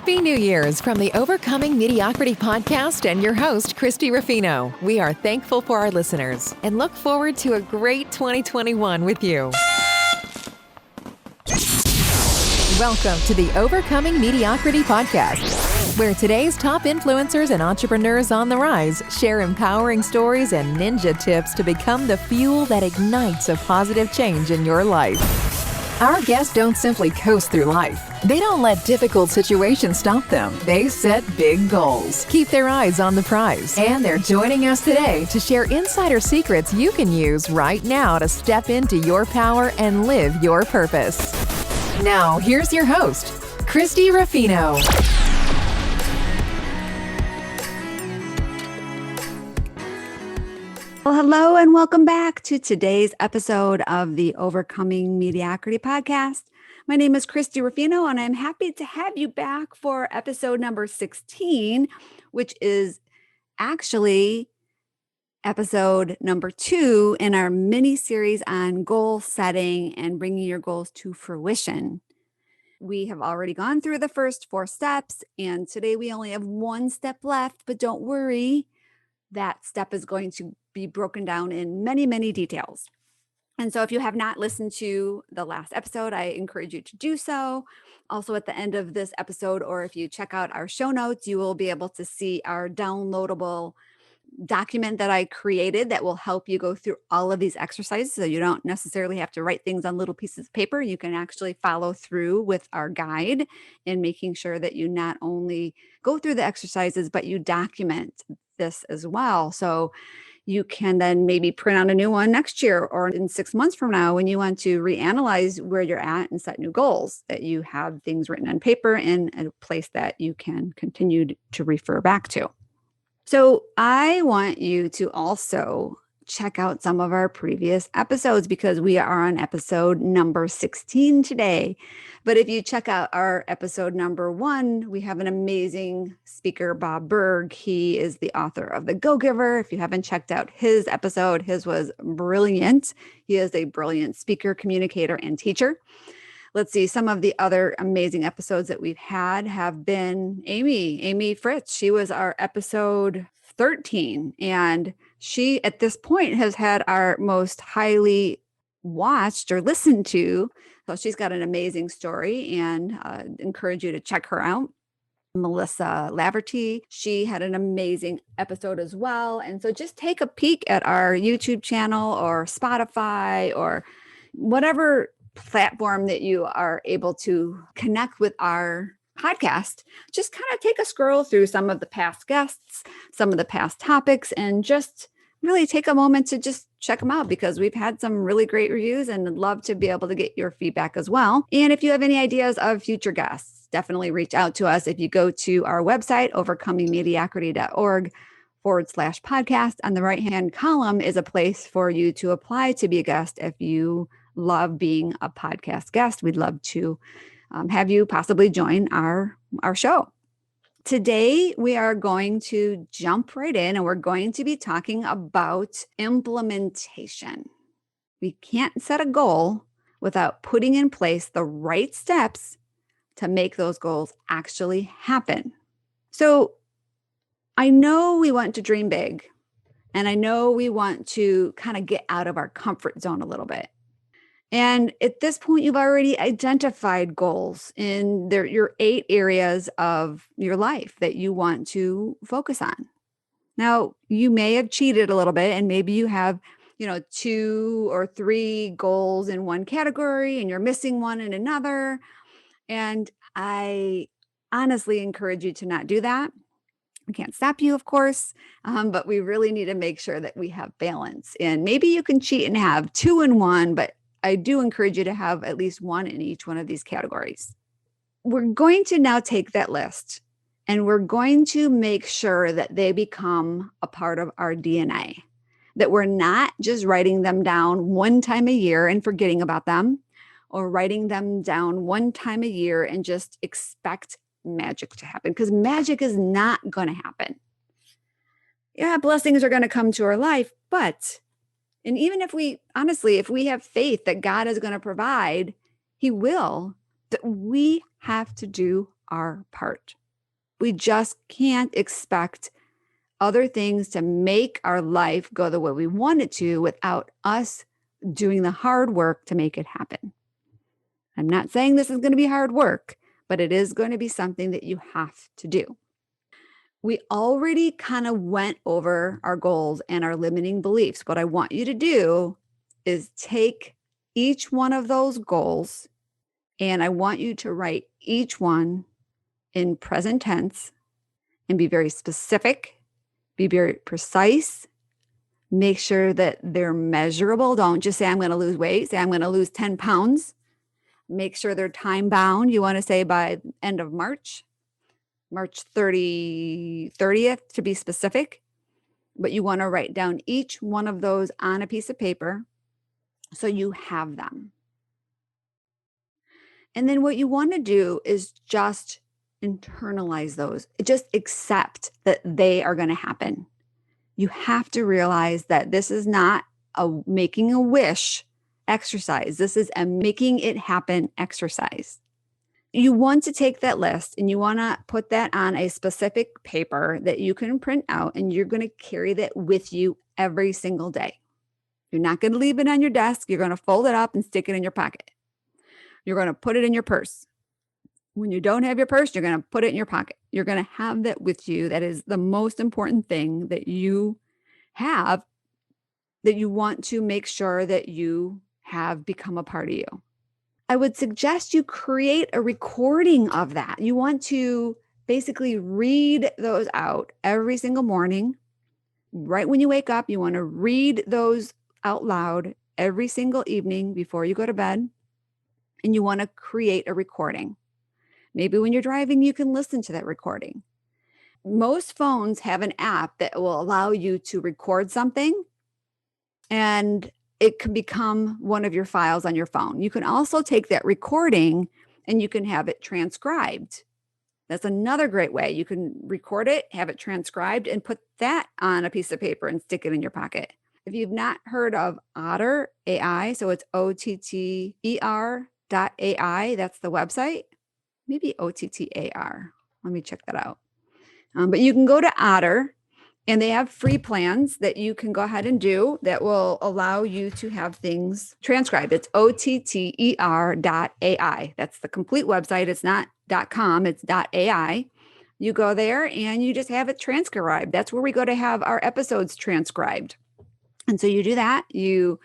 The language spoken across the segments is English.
Happy New Year's from the Overcoming Mediocrity podcast and your host, Christie Ruffino. We are thankful for our listeners and look forward to a great 2021 with you. Welcome to the Overcoming Mediocrity podcast, where today's top influencers and entrepreneurs on the rise share empowering stories and ninja tips to become the fuel that ignites a positive change in your life. Our guests don't simply coast through life. They don't let difficult situations stop them. They set big goals, keep their eyes on the prize, and they're joining us today to share insider secrets you can use right now to step into your power and live your purpose. Now, here's your host, Christie Ruffino. Well, hello and welcome back to today's episode of the Overcoming Mediocrity podcast. My name is Christie Ruffino, and I'm happy to have you back for episode number 16, which is actually episode number 2 in our mini-series on goal setting and bringing your goals to fruition. We have already gone through the first 4 steps, and today we only have 1 step left, but don't worry, that step is going to be broken down in many, many details. And so if you have not listened to the last episode, I encourage you to do so. Also at the end of this episode, or if you check out our show notes, you will be able to see our downloadable document that I created that will help you go through all of these exercises. So you don't necessarily have to write things on little pieces of paper. You can actually follow through with our guide in making sure that you not only go through the exercises, but you document this as well. So you can then maybe print out a new one next year or in 6 months from now when you want to reanalyze where you're at and set new goals, that you have things written on paper in a place that you can continue to refer back to. So I want you to also check out some of our previous episodes because we are on episode number 16 today. But if you check out our episode number 1, we have an amazing speaker, Bob Berg. He is the author of The Go-Giver. If you haven't checked out his episode, his was brilliant. He is a brilliant speaker, communicator, and teacher. Let's see, some of the other amazing episodes that we've had have been Amy Fritz. She was our episode 13, and she, at this point, has had our most highly watched or listened to. So she's got an amazing story, and encourage you to check her out. Melissa Laverty, she had an amazing episode as well. And so just take a peek at our YouTube channel or Spotify or whatever platform that you are able to connect with our podcast. Just kind of take a scroll through some of the past guests, some of the past topics, and just really take a moment to just check them out because we've had some really great reviews and I'd love to be able to get your feedback as well. And if you have any ideas of future guests, definitely reach out to us. If you go to our website, overcomingmediocrity.org/podcast, on the right-hand column is a place for you to apply to be a guest. If you love being a podcast guest, we'd love to have you possibly join our show. Today, we are going to jump right in and we're going to be talking about implementation. We can't set a goal without putting in place the right steps to make those goals actually happen. So I know we want to dream big, and I know we want to kind of get out of our comfort zone a little bit. And at this point, you've already identified goals in your 8 areas of your life that you want to focus on. Now, you may have cheated a little bit and maybe you have, 2 or 3 goals in one category and you're missing one in another. And I honestly encourage you to not do that. We can't stop you, of course, but we really need to make sure that we have balance. And maybe you can cheat and have 2 in one, but I do encourage you to have at least 1 in each one of these categories. We're going to now take that list and we're going to make sure that they become a part of our DNA, that we're not just writing them down one time a year and forgetting about them, or writing them down one time a year and just expect magic to happen, because magic is not going to happen. Yeah, blessings are going to come to our life, and even if we have faith that God is going to provide, He will, that we have to do our part. We just can't expect other things to make our life go the way we want it to without us doing the hard work to make it happen. I'm not saying this is going to be hard work, but it is going to be something that you have to do. We already kind of went over our goals and our limiting beliefs. What I want you to do is take each one of those goals and I want you to write each one in present tense and be very specific, be very precise. Make sure that they're measurable. Don't just say, I'm going to lose weight. Say, I'm going to lose 10 pounds. Make sure they're time bound. You want to say by end of March 30th to be specific. But you want to write down each one of those on a piece of paper so you have them. And then what you want to do is just internalize those. Just accept that they are going to happen. You have to realize that this is not a making a wish exercise. This is a making it happen exercise. You want to take that list and you want to put that on a specific paper that you can print out, and you're going to carry that with you every single day. You're not going to leave it on your desk. You're going to fold it up and stick it in your pocket. You're going to put it in your purse. When you don't have your purse, you're going to put it in your pocket. You're going to have that with you. That is the most important thing that you have, that you want to make sure that you have become a part of you. I would suggest you create a recording of that. You want to basically read those out every single morning. Right when you wake up, you want to read those out loud every single evening before you go to bed. And you want to create a recording. Maybe when you're driving, you can listen to that recording. Most phones have an app that will allow you to record something, and it can become one of your files on your phone. You can also take that recording and you can have it transcribed. That's another great way. You can record it, have it transcribed, and put that on a piece of paper and stick it in your pocket. If you've not heard of Otter AI, so it's OTTER.ai, that's the website. Maybe OTTAR. Let me check that out. But you can go to Otter, and they have free plans that you can go ahead and do that will allow you to have things transcribed. It's OTTER.ai. That's the complete website. It's not .com, it's .ai. You go there and you just have it transcribed. That's where we go to have our episodes transcribed. And so you do that. You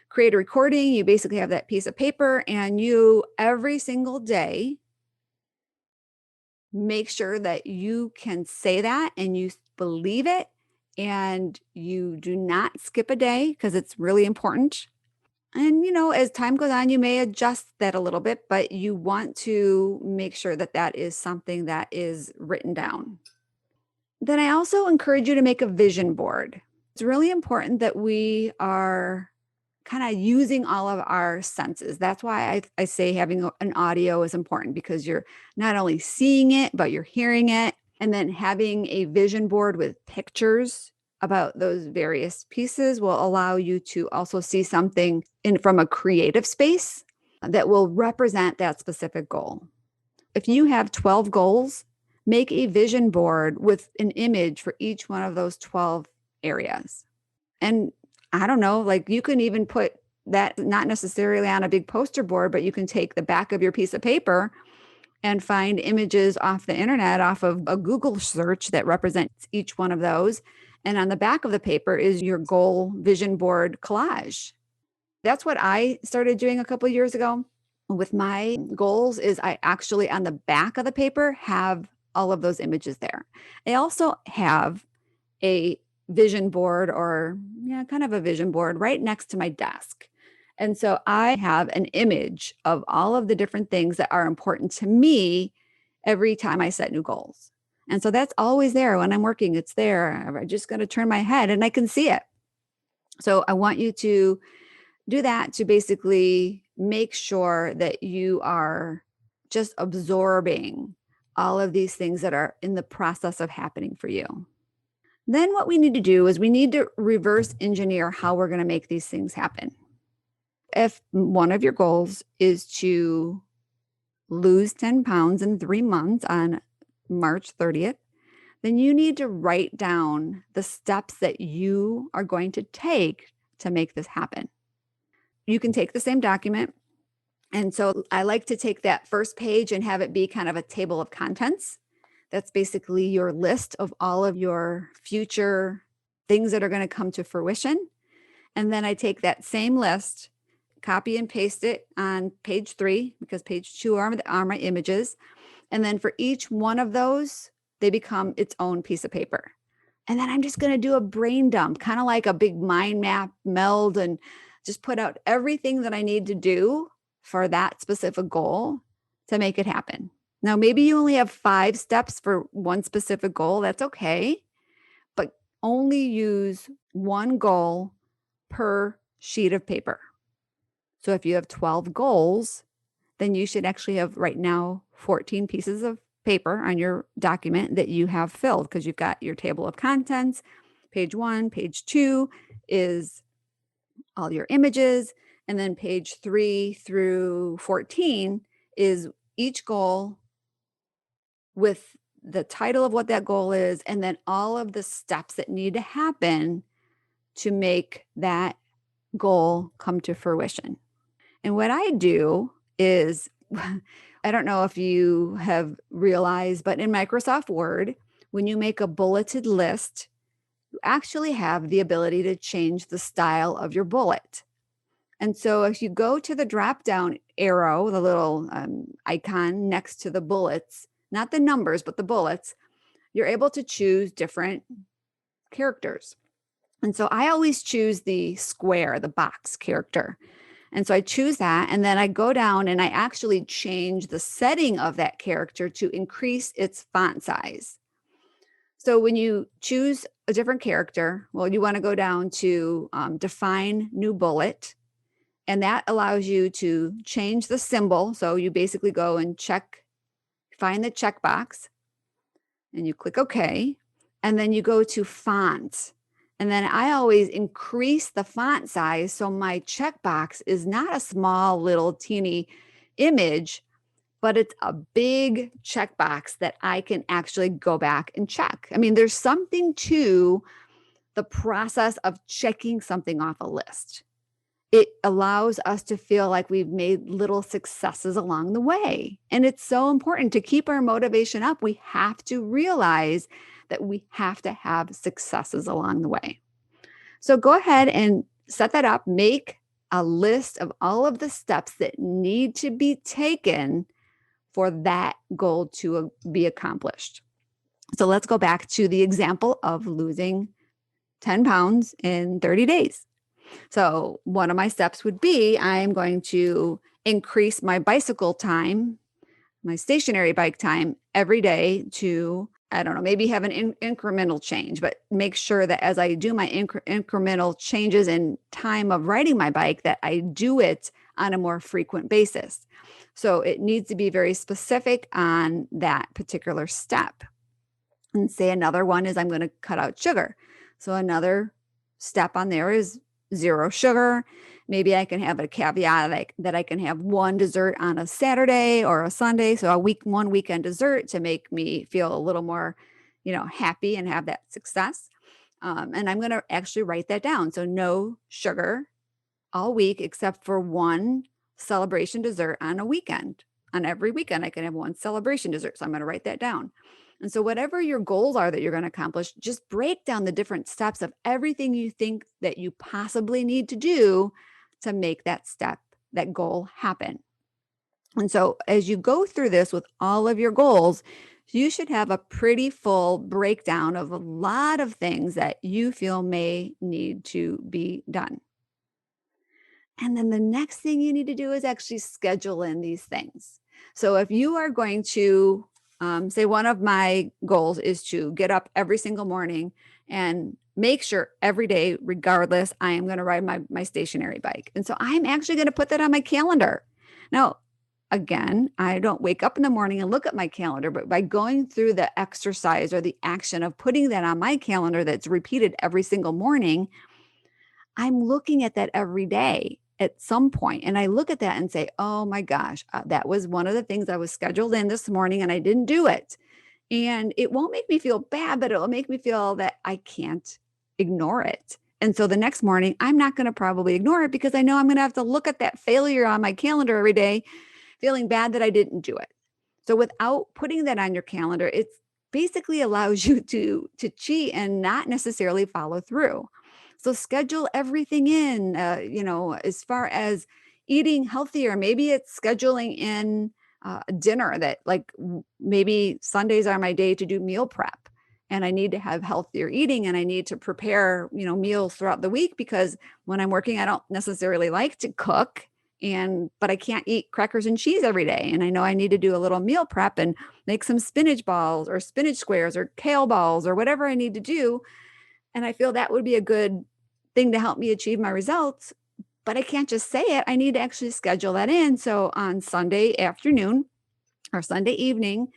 create a recording. You basically have that piece of paper, and you every single day make sure that you can say that and you believe it, and you do not skip a day because it's really important. And, as time goes on, you may adjust that a little bit, but you want to make sure that that is something that is written down. Then I also encourage you to make a vision board. It's really important that we are kind of using all of our senses. That's why I say having an audio is important, because you're not only seeing it, but you're hearing it. And then having a vision board with pictures about those various pieces will allow you to also see something from a creative space that will represent that specific goal. If you have 12 goals, make a vision board with an image for each one of those 12 areas. And I don't know, like you can even put that not necessarily on a big poster board, but you can take the back of your piece of paper and find images off the internet, off of a Google search that represents each one of those. And on the back of the paper is your goal vision board collage. That's what I started doing a couple of years ago with my goals. Is I actually on the back of the paper have all of those images there. I also have a vision board, or kind of a vision board right next to my desk. And so I have an image of all of the different things that are important to me every time I set new goals. And so that's always there when I'm working. It's there. I'm just going to turn my head and I can see it. So I want you to do that to basically make sure that you are just absorbing all of these things that are in the process of happening for you. Then what we need to do is we need to reverse engineer how we're going to make these things happen. If one of your goals is to lose 10 pounds in 3 months on March 30th, then you need to write down the steps that you are going to take to make this happen. You can take the same document. And so I like to take that first page and have it be kind of a table of contents. That's basically your list of all of your future things that are going to come to fruition. And then I take that same list, copy and paste it on page 3, because page 2 are my images. And then for each one of those, they become its own piece of paper. And then I'm just going to do a brain dump, kind of like a big mind map meld, and just put out everything that I need to do for that specific goal to make it happen. Now, maybe you only have 5 steps for one specific goal. That's okay. But only use one goal per sheet of paper. So if you have 12 goals, then you should actually have right now 14 pieces of paper on your document that you have filled, because you've got your table of contents. Page 1, page 2 is all your images. And then page 3 through 14 is each goal with the title of what that goal is, and then all of the steps that need to happen to make that goal come to fruition. And what I do is, I don't know if you have realized, but in Microsoft Word, when you make a bulleted list, you actually have the ability to change the style of your bullet. And so if you go to the drop-down arrow, the little icon next to the bullets, not the numbers, but the bullets, you're able to choose different characters. And so I always choose the square, the box character. And so I choose that, and then I go down and I actually change the setting of that character to increase its font size. So when you choose a different character, well, you want to go down to define new bullet, and that allows you to change the symbol. So you basically go and find the checkbox, and you click OK, and then you go to font. And then I always increase the font size so my checkbox is not a small little teeny image, but it's a big checkbox that I can actually go back and check. I mean, there's something to the process of checking something off a list. It allows us to feel like we've made little successes along the way. And it's so important to keep our motivation up. We have to realize that we have to have successes along the way. So go ahead and set that up. Make a list of all of the steps that need to be taken for that goal to be accomplished. So let's go back to the example of losing 10 pounds in 30 days. So one of my steps would be, I'm going to increase my bicycle time, my stationary bike time every day to, I don't know, maybe have an incremental change, but make sure that as I do my incremental changes in time of riding my bike, that I do it on a more frequent basis. So it needs to be very specific on that particular step. And say another one is, I'm going to cut out sugar. So another step on there is 0 sugar. Maybe I can have a caveat that I can have one dessert on a Saturday or a Sunday. So one weekend dessert to make me feel a little more, happy and have that success. And I'm going to actually write that down. So no sugar all week, except for one celebration dessert on a weekend. On every weekend, I can have one celebration dessert. So I'm going to write that down. And so whatever your goals are that you're going to accomplish, just break down the different steps of everything you think that you possibly need to do to make that goal happen. And so as you go through this with all of your goals, you should have a pretty full breakdown of a lot of things that you feel may need to be done. And then the next thing you need to do is actually schedule in these things. So if you are going to say one of my goals is to get up every single morning and make sure every day, regardless, I am going to ride my stationary bike. And so I'm actually going to put that on my calendar. Now, again, I don't wake up in the morning and look at my calendar, but by going through the exercise or the action of putting that on my calendar that's repeated every single morning, I'm looking at that every day. at some point, and I look at that and say, oh my gosh, that was one of the things I was scheduled in this morning and I didn't do it. And it won't make me feel bad, but it'll make me feel that I can't ignore it. And so the next morning, I'm not going to probably ignore it because I know I'm going to have to look at that failure on my calendar every day, feeling bad that I didn't do it. So without putting that on your calendar, it basically allows you to cheat and not necessarily follow through. So schedule everything in, as far as eating healthier. Maybe it's scheduling in dinner that maybe Sundays are my day to do meal prep, and I need to have healthier eating, and I need to prepare, meals throughout the week, because when I'm working, I don't necessarily like to cook, but I can't eat crackers and cheese every day. And I know I need to do a little meal prep and make some spinach balls or spinach squares or kale balls or whatever I need to do. And I feel that would be a good thing to help me achieve my results. But I can't just say it. I need to actually schedule that in. So on Sunday afternoon or Sunday evening,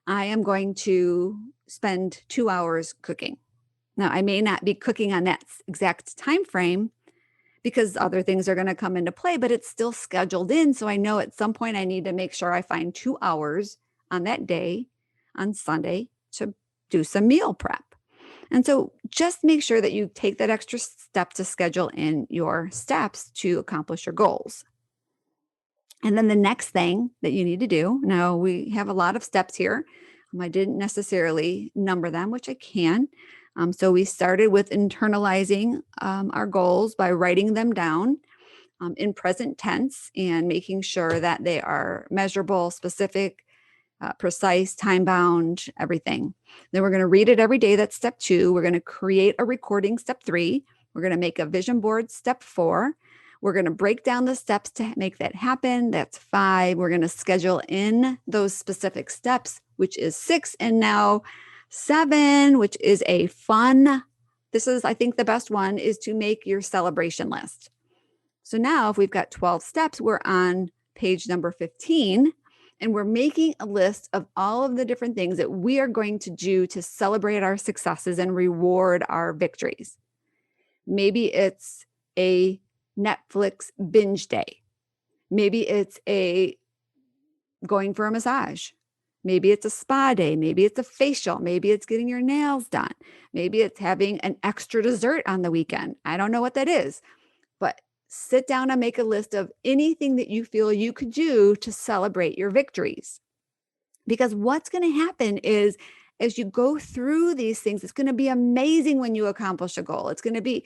I am going to spend 2 hours cooking. Now, I may not be cooking on that exact time frame because other things are going to come into play, but it's still scheduled in. So I know at some point I need to make sure I find 2 hours on that day, on Sunday, to do some meal prep. And so just make sure that you take that extra step to schedule in your steps to accomplish your goals. And then the next thing that you need to do, now we have a lot of steps here. I didn't necessarily number them, which I can. So we started with internalizing our goals by writing them down in present tense and making sure that they are measurable, specific, precise, time-bound, everything. Then we're going to read it every day. That's step 2. We're going to create a recording, step 3. We're going to make a vision board, step 4. We're going to break down the steps to make that happen. That's 5. We're going to schedule in those specific steps, which is 6. And now 7, which is a fun. This is, I think, the best one, is to make your celebration list. So now if we've got 12 steps, we're on page number 15. And we're making a list of all of the different things that we are going to do to celebrate our successes and reward our victories. Maybe it's a Netflix binge day. Maybe it's going for a massage. Maybe it's a spa day. Maybe it's a facial. Maybe it's getting your nails done. Maybe it's having an extra dessert on the weekend. I don't know what that is, but sit down and make a list of anything that you feel you could do to celebrate your victories. Because what's going to happen is, as you go through these things, it's going to be amazing when you accomplish a goal. It's going to be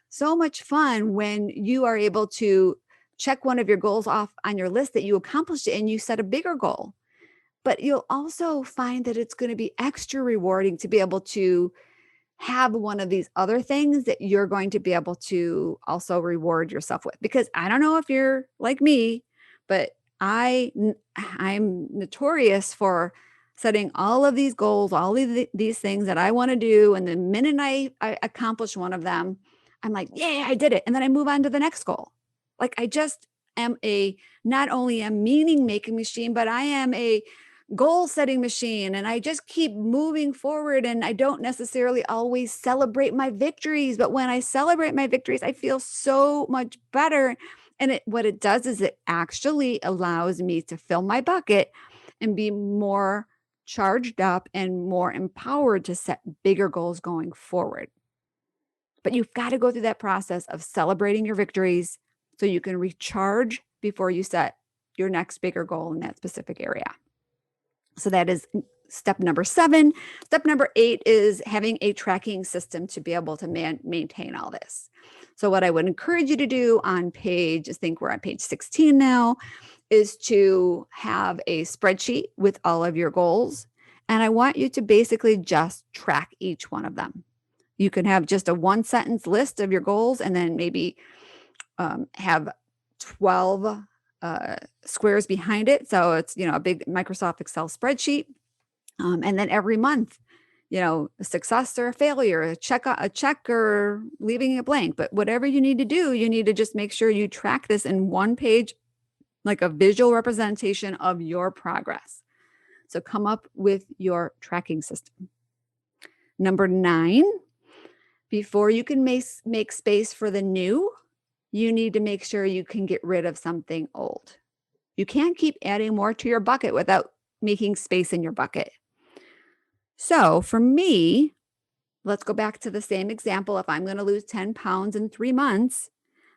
so much fun when you are able to check one of your goals off on your list that you accomplished it and you set a bigger goal. But you'll also find that it's going to be extra rewarding to be able to have one of these other things that you're going to be able to also reward yourself with. Because I don't know if you're like me, but I'm notorious for setting all of these goals, all of these things that I want to do. And the minute I accomplish one of them, I'm like, yeah, I did it. And then I move on to the next goal. Like I just am not only a meaning making machine, but I am a goal setting machine, and I just keep moving forward, and I don't necessarily always celebrate my victories, but when I celebrate my victories, I feel so much better. And what it does is it actually allows me to fill my bucket and be more charged up and more empowered to set bigger goals going forward. But you've got to go through that process of celebrating your victories so you can recharge before you set your next bigger goal in that specific area. So that is step number 7. Step number 8 is having a tracking system to be able to maintain all this. So what I would encourage you to do on I think we're on page 16 now, is to have a spreadsheet with all of your goals. And I want you to basically just track each one of them. You can have just a 1-sentence list of your goals and then maybe have 12 squares behind it. So it's, a big Microsoft Excel spreadsheet. And then every month, a success or a failure, a check or leaving it blank. But whatever you need to do, you need to just make sure you track this in one page, like a visual representation of your progress. So come up with your tracking system. Number 9, before you can make space for the new, you need to make sure you can get rid of something old. You can't keep adding more to your bucket without making space in your bucket. So for me, let's go back to the same example. If I'm going to lose 10 pounds in 3 months,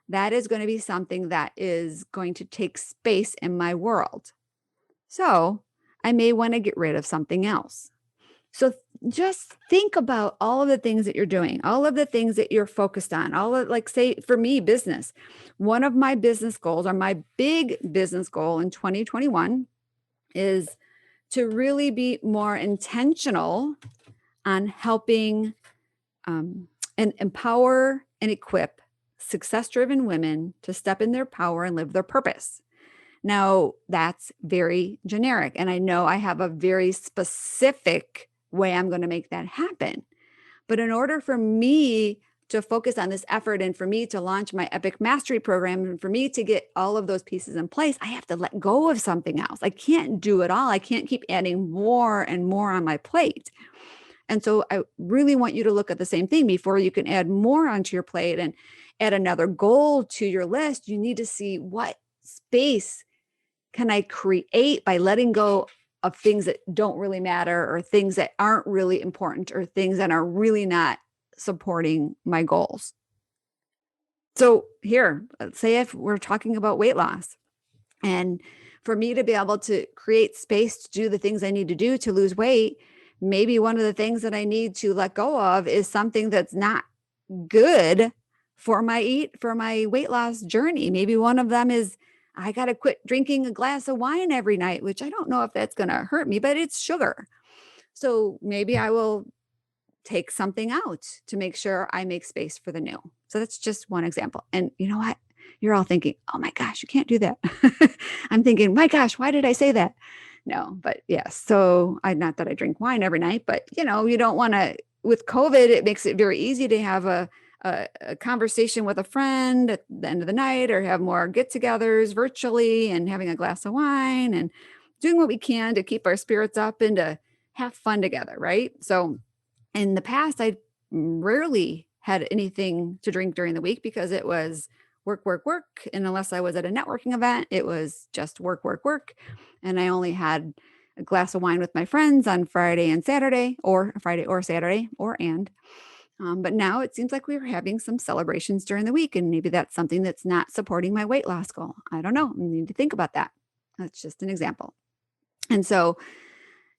that is going to be something that is going to take space in my world. So I may want to get rid of something else. So just think about all of the things that you're doing, all of the things that you're focused on, all of, like, say for me, business. One of my business goals, or my big business goal in 2021, is to really be more intentional on helping and empower and equip success-driven women to step in their power and live their purpose. Now, that's very generic, and I know I have a very specific way I'm going to make that happen. But in order for me to focus on this effort and for me to launch my Epic Mastery program and for me to get all of those pieces in place, I have to let go of something else. I can't do it all. I can't keep adding more and more on my plate. And so I really want you to look at the same thing before you can add more onto your plate and add another goal to your list. You need to see, what space can I create by letting go of things that don't really matter, or things that aren't really important, or things that are really not supporting my goals. So here, let's say if we're talking about weight loss, and for me to be able to create space to do the things I need to do to lose weight, maybe one of the things that I need to let go of is something that's not good for my weight loss journey. Maybe one of them is, I got to quit drinking a glass of wine every night, which I don't know if that's going to hurt me, but it's sugar. So maybe I will take something out to make sure I make space for the new. So that's just one example. And you know what? You're all thinking, oh my gosh, you can't do that. I'm thinking, my gosh, why did I say that? No, but yes. So not that I drink wine every night, but you don't want to, with COVID, it makes it very easy to have a conversation with a friend at the end of the night, or have more get-togethers virtually and having a glass of wine and doing what we can to keep our spirits up and to have fun together, right? So in the past, I rarely had anything to drink during the week because it was work, work, work. And unless I was at a networking event, it was just work, work, work. And I only had a glass of wine with my friends on Friday and Saturday, or Friday or Saturday, but now it seems like we are having some celebrations during the week, and maybe that's something that's not supporting my weight loss goal. I don't know. I need to think about that. That's just an example. And so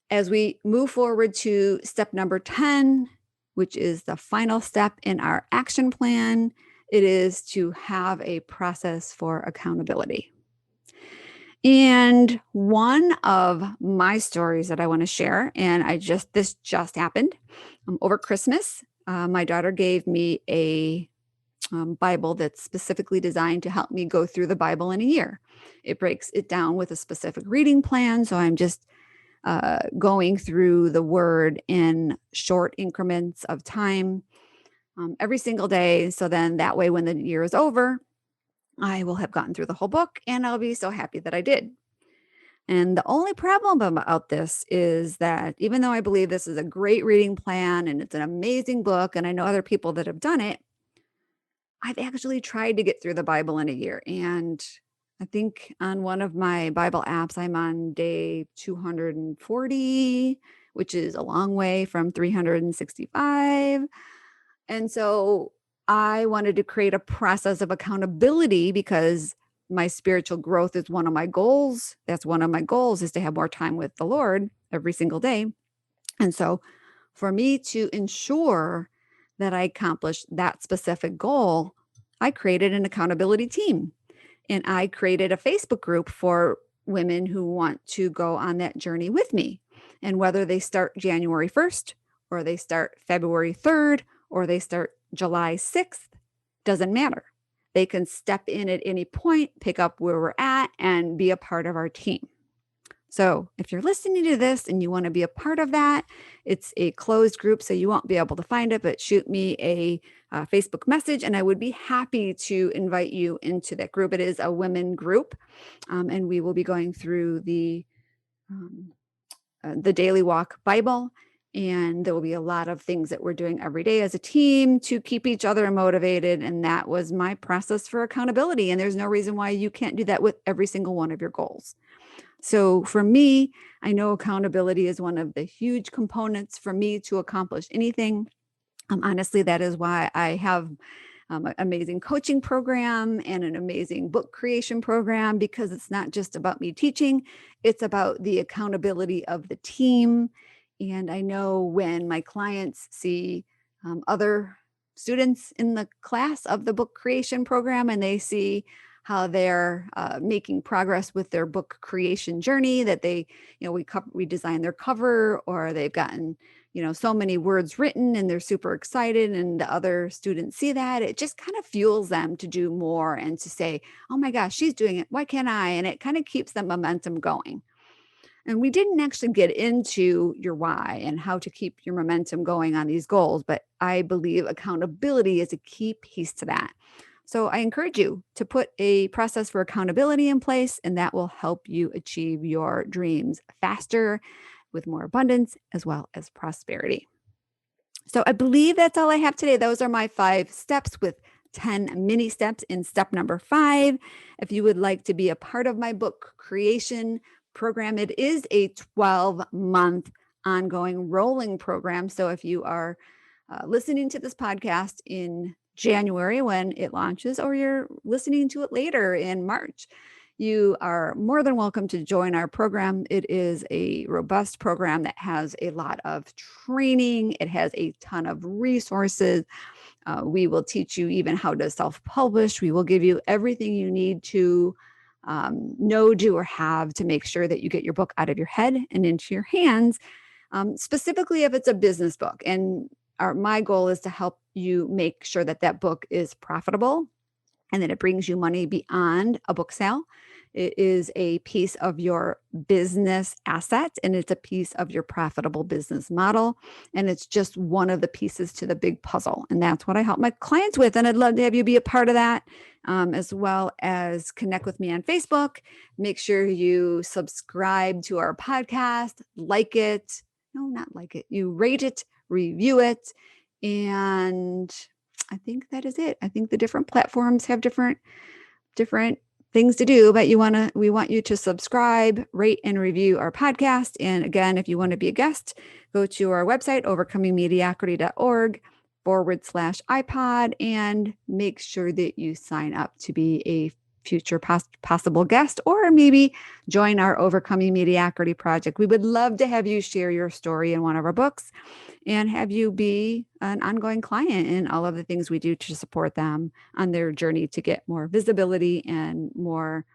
as we move forward to step number 10, which is the final step in our action plan, it is to have a process for accountability. And one of my stories that I want to share, and this just happened over Christmas. My daughter gave me a Bible that's specifically designed to help me go through the Bible in a year. It breaks it down with a specific reading plan. So I'm just going through the word in short increments of time every single day. So then that way, when the year is over, I will have gotten through the whole book, and I'll be so happy that I did. And the only problem about this is that even though I believe this is a great reading plan and it's an amazing book, and I know other people that have done it, I've actually tried to get through the Bible in a year. And I think on one of my Bible apps, I'm on day 240, which is a long way from 365. And so I wanted to create a process of accountability because my spiritual growth is one of my goals. That's one of my goals, is to have more time with the Lord every single day. And so for me to ensure that I accomplish that specific goal, I created an accountability team, and I created a Facebook group for women who want to go on that journey with me. And whether they start January 1st, or they start February 3rd, or they start July 6th, doesn't matter. They can step in at any point, pick up where we're at, and be a part of our team. So if you're listening to this and you want to be a part of that, it's a closed group, so you won't be able to find it, but shoot me a Facebook message, and I would be happy to invite you into that group. It is a women group, and we will be going through the Daily Walk Bible And there will be a lot of things that we're doing every day as a team to keep each other motivated. And that was my process for accountability. And there's no reason why you can't do that with every single one of your goals. So for me, I know accountability is one of the huge components for me to accomplish anything. Honestly, that is why I have an amazing coaching program and an amazing book creation program, because it's not just about me teaching, it's about the accountability of the team. And I know when my clients see other students in the class of the book creation program and they see how they're making progress with their book creation journey, that they, we design their cover, or they've gotten, so many words written and they're super excited, and the other students see that, it just kind of fuels them to do more and to say, oh my gosh, she's doing it, why can't I? And it kind of keeps the momentum going. And we didn't actually get into your why and how to keep your momentum going on these goals, but I believe accountability is a key piece to that. So I encourage you to put a process for accountability in place, and that will help you achieve your dreams faster, with more abundance, as well as prosperity. So I believe that's all I have today. Those are my 5 steps with 10 mini steps in step number 5. If you would like to be a part of my book creation program, it is a 12-month ongoing rolling program. So if you are listening to this podcast in January when it launches, or you're listening to it later in March, you are more than welcome to join our program. It is a robust program that has a lot of training. It has a ton of resources. We will teach you even how to self-publish. We will give you everything you need to know, do, or have to make sure that you get your book out of your head and into your hands, specifically if it's a business book. And my goal is to help you make sure that that book is profitable and that it brings you money beyond a book sale. It is a piece of your business asset, and it's a piece of your profitable business model. And it's just one of the pieces to the big puzzle. And that's what I help my clients with. And I'd love to have you be a part of that, as well as connect with me on Facebook. Make sure you subscribe to our podcast, like it. No, not like it. You rate it, review it. And I think that is it. I think the different platforms have different things to do, but we want you to subscribe, rate, and review our podcast. And again, if you want to be a guest, go to our website, overcomingmediocrity.org/iPod, and make sure that you sign up to be a future possible guest, or maybe join our Overcoming Mediocrity project. We would love to have you share your story in one of our books and have you be an ongoing client in all of the things we do to support them on their journey to get more visibility and more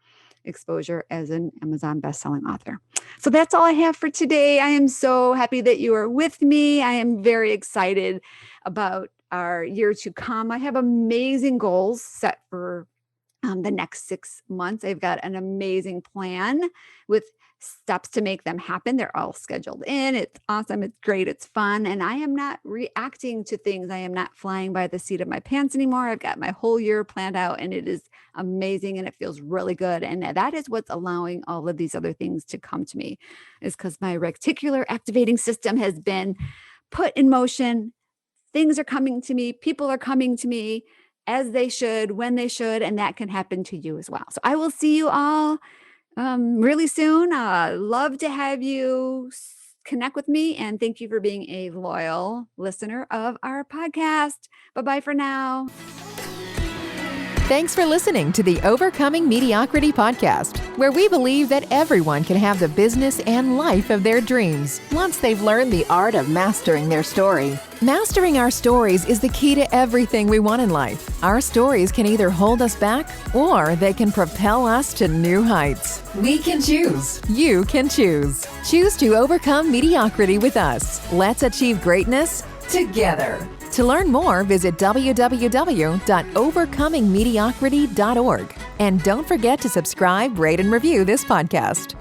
exposure as an Amazon bestselling author. So that's all I have for today. I am so happy that you are with me. I am very excited about our year to come. I have amazing goals set for the next 6 months. I've got an amazing plan with steps to make them happen. They're all scheduled in. It's awesome. It's great. It's fun. And I am not reacting to things. I am not flying by the seat of my pants anymore. I've got my whole year planned out, and it is amazing, and it feels really good. And that is what's allowing all of these other things to come to me, is because my reticular activating system has been put in motion. Things are coming to me. People are coming to me as they should, when they should, and that can happen to you as well. So I will see you all really soon. Love to have you connect with me, and thank you for being a loyal listener of our podcast. Bye-bye for now. Thanks for listening to the Overcoming Mediocrity podcast, where we believe that everyone can have the business and life of their dreams once they've learned the art of mastering their story. Mastering our stories is the key to everything we want in life. Our stories can either hold us back, or they can propel us to new heights. We can choose. You can choose. Choose to overcome mediocrity with us. Let's achieve greatness together. To learn more, visit www.overcomingmediocrity.org. And don't forget to subscribe, rate, and review this podcast.